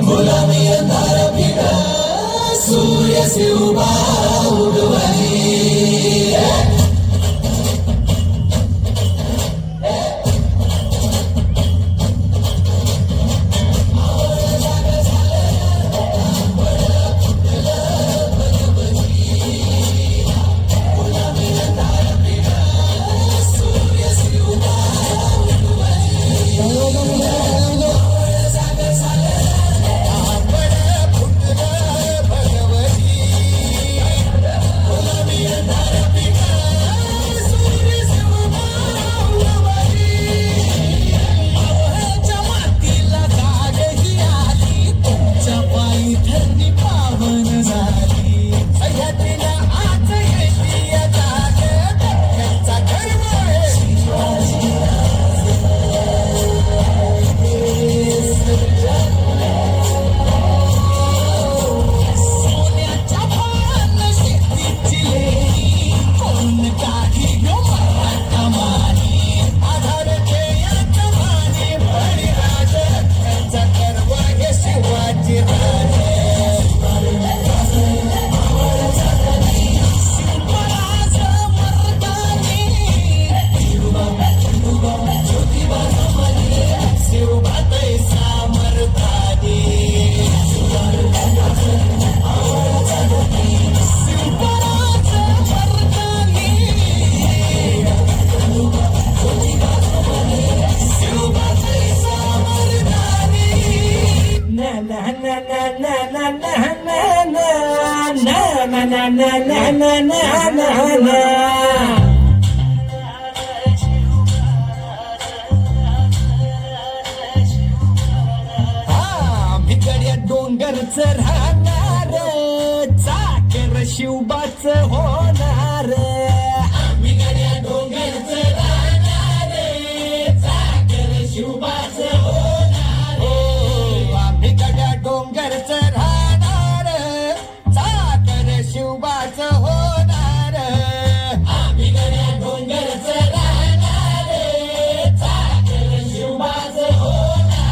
गुलामी अंधार फिर सूर्य से उभा उडवली डोंगरच राहणार चाकर शिवबाच होणार आम्ही गड्या डोंगरच राहणार चाकर शिवबाच होणार आम्ही गड्या डोंगरच राहणार चाकर शिवबाच होणार आम्ही गड्या डोंगरच राहणार चाकर शिवबाच होणार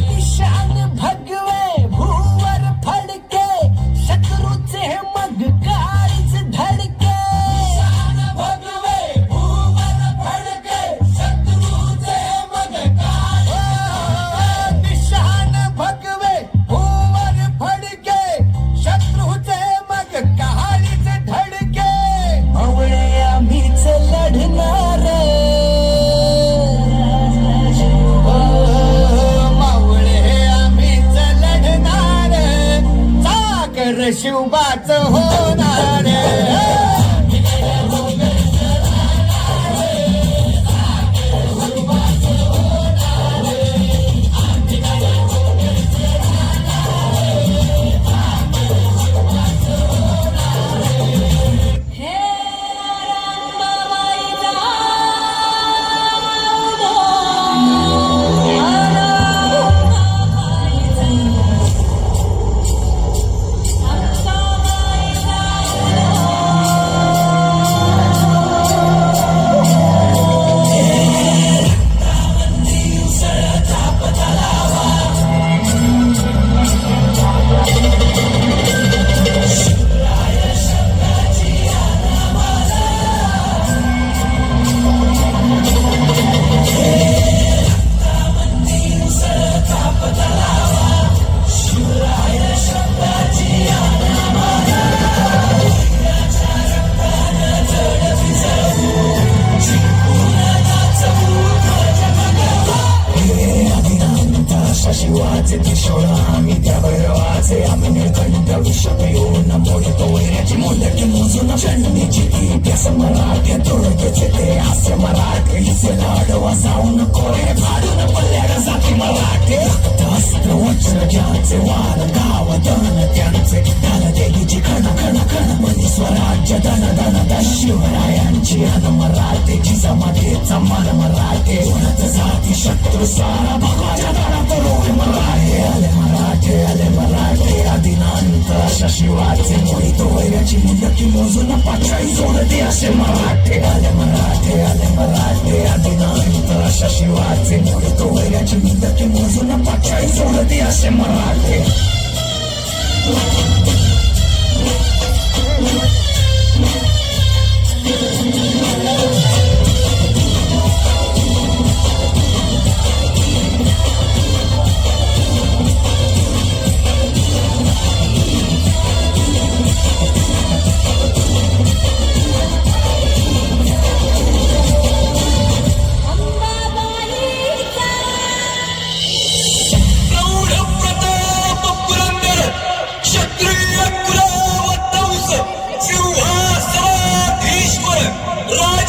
निशान भगवे भूवर फडके शत्रूचे मग काळीच धडके शान भगवे भूवर फडके शत्रूचे मग काळे निशान भगवे भूवर फडके शत्रूचे मग काळीच धडके मावळे आम्हीच लढणार मावळे आम्हीच लढणार चाकर शिवबाच होणार शिवाचे किशोर आम्ही त्या भैरवाचे आम्ही निळकंठ विषपिऊन मोडतो वैऱ्याची मोंडकी मोजून चंडीची इतिहास मराठे तोडकेचे ते हास्य मराठे हिचे लाडवा जाऊन कोरे फाडून पल्ल्याला जाती मराठे अस्त्र वज्र ज्यांचे वार गाव दन त्यांचे ढाल देवीची खण खण खण मनी स्वराज्य धन धन द शिवरायांची अन मराठेची समाधीचा मन मराठे उन्हत जाती शत्रू सारा भगवाच्या दारात रोड मराठे आले मराठे आदिनांत अशा शिवाचे मोहितो वैऱ्याची मुंडकी मोजून पाचाई जोडते असे मराठे आले मराठे मराठे आले मराठे आधी नाहीत अशा शिवाचे मोडतो वैराची निंदकी मोजून पाचाळी सोडते असे मराठे प्रौढ प्रताप पुरंदर क्षत्रिय कुलावतंस सिंहासनाधीश्वर राय